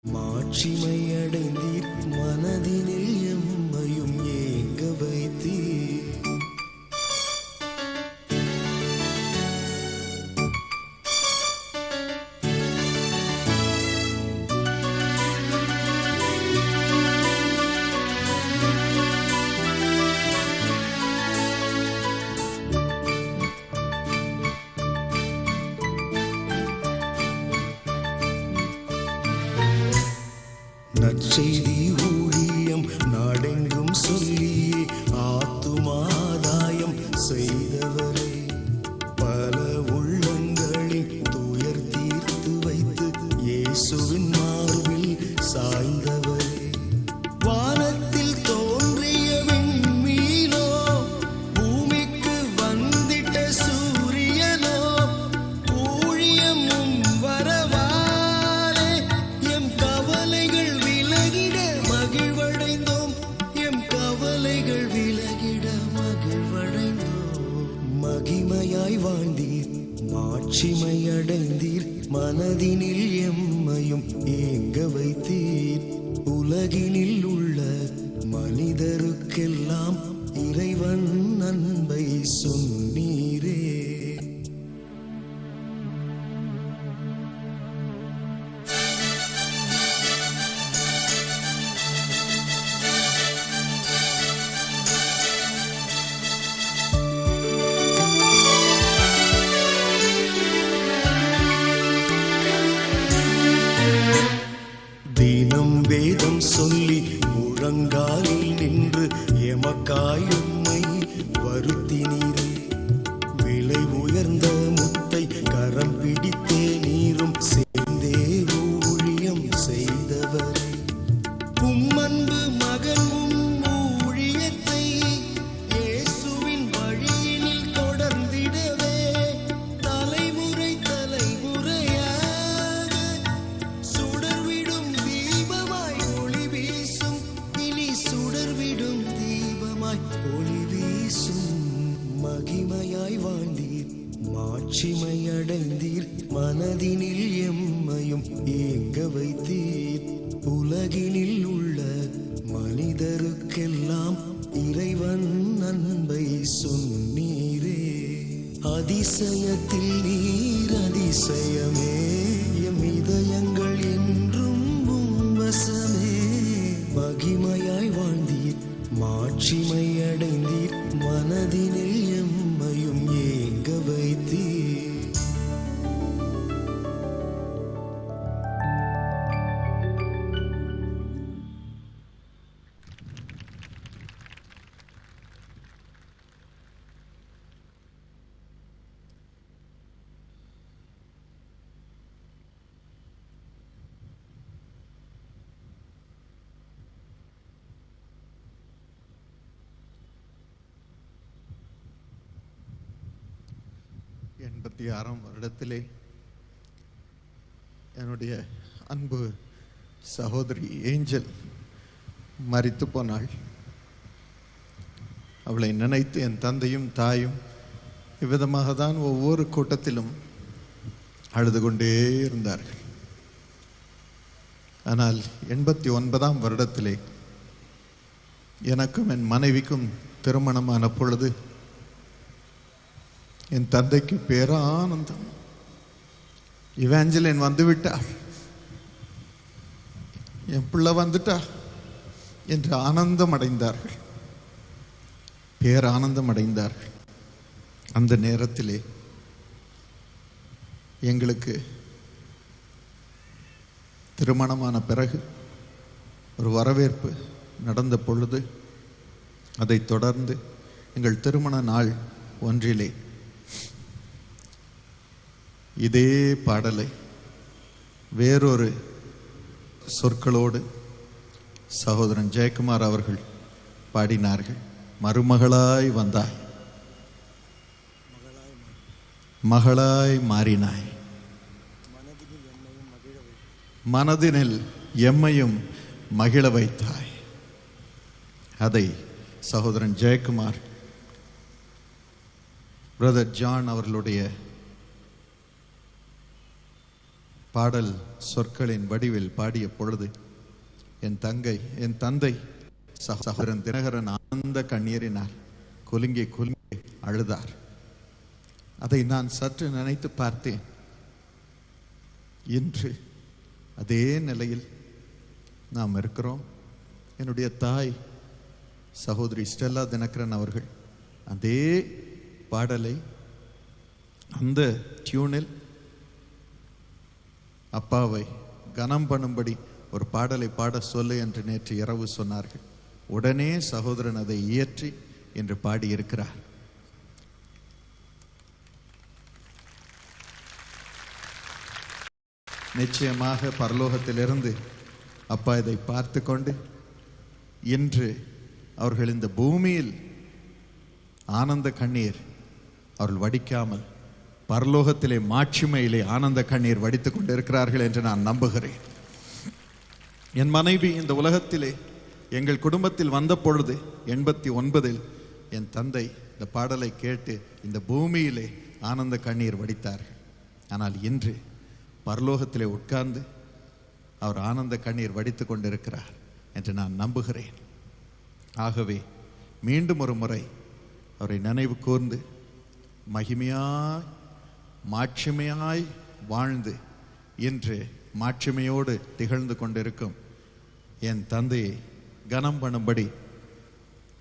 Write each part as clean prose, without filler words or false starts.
மாட்சிமை அடைந்தீர், மனதினில் எம்மையும் ஏங்க வைத்தீர். நற்செய்தி ஊழியம் நாடெங்கும் சொல்லியே ஆத்துமாதாயம் செய்தவரே, பல உள்ளங்களின் துயர் தீர்த்து வைத்து இயேசுவின் மார்பில் சாய்ந்தவரே, வானத்தில் தோன்றிய விண்மீனோ, பூமிக்கு வந்திட்ட சூரியனோ, ஊழியமும் வரவாலே எம் கவலைகள் விலகிட மகிழ்வடைந்தோம், எம் கவலைகள் விலகிட மகிழ்வடைந்தோம். மகிமையாய் வாழ்ந்தீர், மாட்சிமை அடைந்தீர், மனதினில் எம்மையும் ஏங்க வைத்தீர். உலகினில் உள்ள மனிதருக்கெல்லாம் இறைவன் அன்பை சொன்னீரே. தினம் வேதம் சொல்லி முழங்காலில் நின்று எமக்காய் உம்மை வருத்தினீரே, விலை உயர்ந்த முத்தை கரம் பிடித்தே நீரும் சேர்ந்தே ஊழியம் செய்தவரே, உம்மன்பு மகன் ஊழியத்தை இயேசுவின் வழியினில் தொடர்ந்திடவே, தலைமுறை தலைமுறையாக சுடர்விடும் தீபமாய் ஒளி வீசும், இனி சுடர்விடும் தீபமாய் ஒளி வீசும். மகிமையாய் வாழ்ந்தீர், மாட்சிமை அடைந்தீர், மனதினில் எம்மையும் ஏங்க வைத்தீர். உலகினில் உள்ள மனிதருக்கெல்லாம் இறைவன் அன்பை சொன்னீரே. அதிசயத்தில் நீர் அதிசயமே, எம் இதயங்கள் என்றும் உம் வசமே. மகிமையாய் வாழ்ந்தீர், மாட்சிமை அடைந்தீர், மனதினில் எம்மையும் ஏங்க வைத்தீர். வருடத்திலே என்னுடைய அன்பு சகோதரி ஏஞ்சல் மரித்து போனாள். அவளை நினைத்து என் தந்தையும் தாயும் இவ்விதமாக தான் ஒவ்வொரு கூட்டத்திலும் அழுது கொண்டே இருந்தார்கள். ஆனால் 89ஆம் வருடத்திலே எனக்கும் என் மனைவிக்கும் திருமணமான பொழுது என் தந்தைக்கு பேரானந்தம். இவாஞ்சலின் வந்துவிட்டாள், என் பிள்ளை வந்துட்டா என்று ஆனந்தம் அடைந்தார்கள், பேரானந்தம் அடைந்தார்கள். அந்த நேரத்திலே எங்களுக்கு திருமணமான பிறகு ஒரு வரவேற்பு நடந்த பொழுது, அதைத் தொடர்ந்து எங்கள் திருமண நாள் ஒன்றிலே இதே பாடலை வேறொரு சொற்களோடு சகோதரன் ஜெயக்குமார் அவர்கள் பாடினார்கள். மருமகளாய் வந்தாய், மகளாய் மாறினாய், மனதினில் எம்மையும் மகிழ வைத்தாய். அதை சகோதரன் ஜெயக்குமார் பிரதர் ஜான் அவர்களுடைய பாடல் சொற்களின் வடிவில் பாடிய பொழுது என் தந்தை சகோதரன் தினகரன் ஆனந்த கண்ணீரினால் குலுங்கி அழுதார். அதை நான் சற்று நினைத்து பார்த்தேன். இன்று அதே நிலையில் நாம் இருக்கிறோம். என்னுடைய தாய் சகோதரி ஸ்டெல்லா தினகரன் அவர்கள் அதே பாடலை அந்த டியூனில் அப்பாவை கனம் பண்ணும்படி ஒரு பாடலை பாட சொல்லு என்று நேற்று இரவு சொன்னார்கள். உடனே சகோதரன் அதை இயற்றி என்று பாடியிருக்கிறார். நிச்சயமாக பரலோகத்திலிருந்து அப்பா இதை பார்த்து கொண்டு இன்று அவர்கள் இந்த பூமியில் ஆனந்த கண்ணீர் அவர்கள் வடிக்காமல் பரலோகத்திலே மாட்சிமையிலே ஆனந்த கண்ணீர் வடித்துக் கொண்டிருக்கிறார்கள் என்று நான் நம்புகிறேன். என் மனைவி இந்த உலகத்திலே எங்கள் குடும்பத்தில் வந்த பொழுது 89 என் தந்தை இந்த பாடலை கேட்டு இந்த பூமியிலே ஆனந்த கண்ணீர் வடித்தார்கள். ஆனால் இன்று பரலோகத்திலே உட்கார்ந்து அவர் ஆனந்த கண்ணீர் வடித்துக் கொண்டிருக்கிறார் என்று நான் நம்புகிறேன். ஆகவே மீண்டும் ஒரு முறை அவரை நினைவு கூர்ந்து மகிமையாய் மாட்சிமையாய் வாழ்ந்து இன்று மாட்சிமையோடு திகழ்ந்து கொண்டிருக்கும் என் தந்தையை கனம் பண்ணும்படி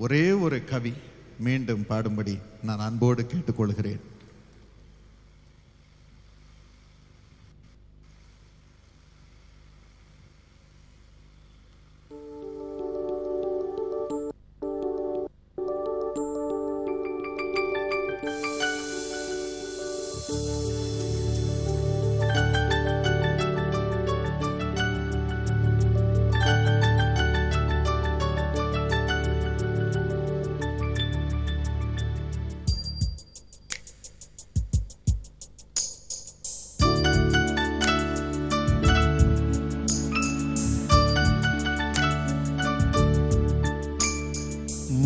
ஒரே ஒரு கவி மீண்டும் பாடும்படி நான் அன்போடு கேட்டுக்கொள்கிறேன்.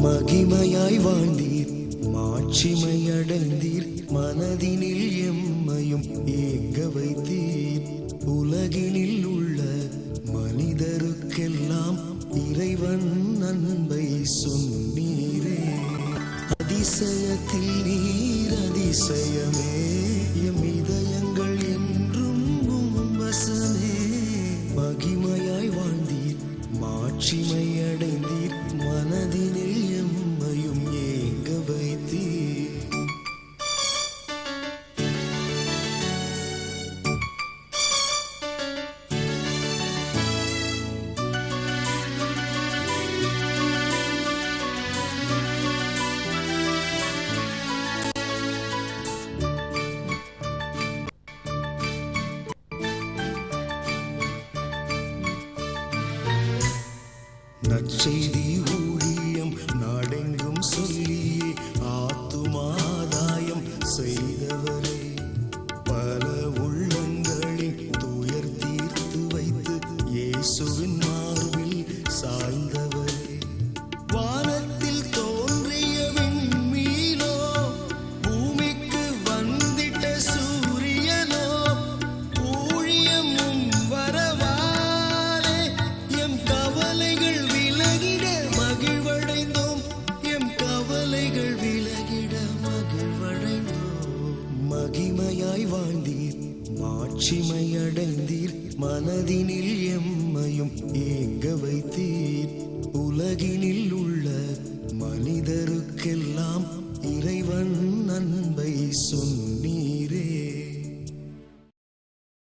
மகிமையாய் வாழ்ந்தீர், மாட்சிமை அடைந்தீர், மனதினில் எம்மையும் ஏங்க வைத்தீர். உலகினில் உள்ள மனிதருக்கெல்லாம் இறைவன் அன்பை சொன்னீரே. அதிசயத்தில் நீர் அதிசயமே, எம் இதயங்கள் என்றும் உம் வசமே. மகிமையாய் வாழ்ந்தீர், மாட்சிமை அடைந்தீர், மனதினில் எம்மையும் ஏங்க வைத்தீர். நற்செய்தி ஊழியம் நாடெங்கும் சொல்லியே ஆத்துமாதாயம் செய்தவரே. பல உள்ளங்களின் துயர் தீர்த்து வைத்து இயேசுவின் மார்பில் சாய்ந்தவரே. வானத்தில் தோன்றிய விண்மீனோ, பூமிக்கு வந்திட்ட சூரியனோ, ஊழியமும் வரவாலே எம் கவலைகள் விலகிட மகிழ்வடைந்தோம், எம் கவலைகள் விலகிட மகிழ்வடைந்தோம். மகிமையாய் வாழ்ந்தீர், மாட்சிமை அடைந்தீர், மனதினில் எம்மையும் ஏங்க வைத்தீர். உலகினில் உள்ள மனிதருக்கெல்லாம் இறைவன் அன்பை சொன்ன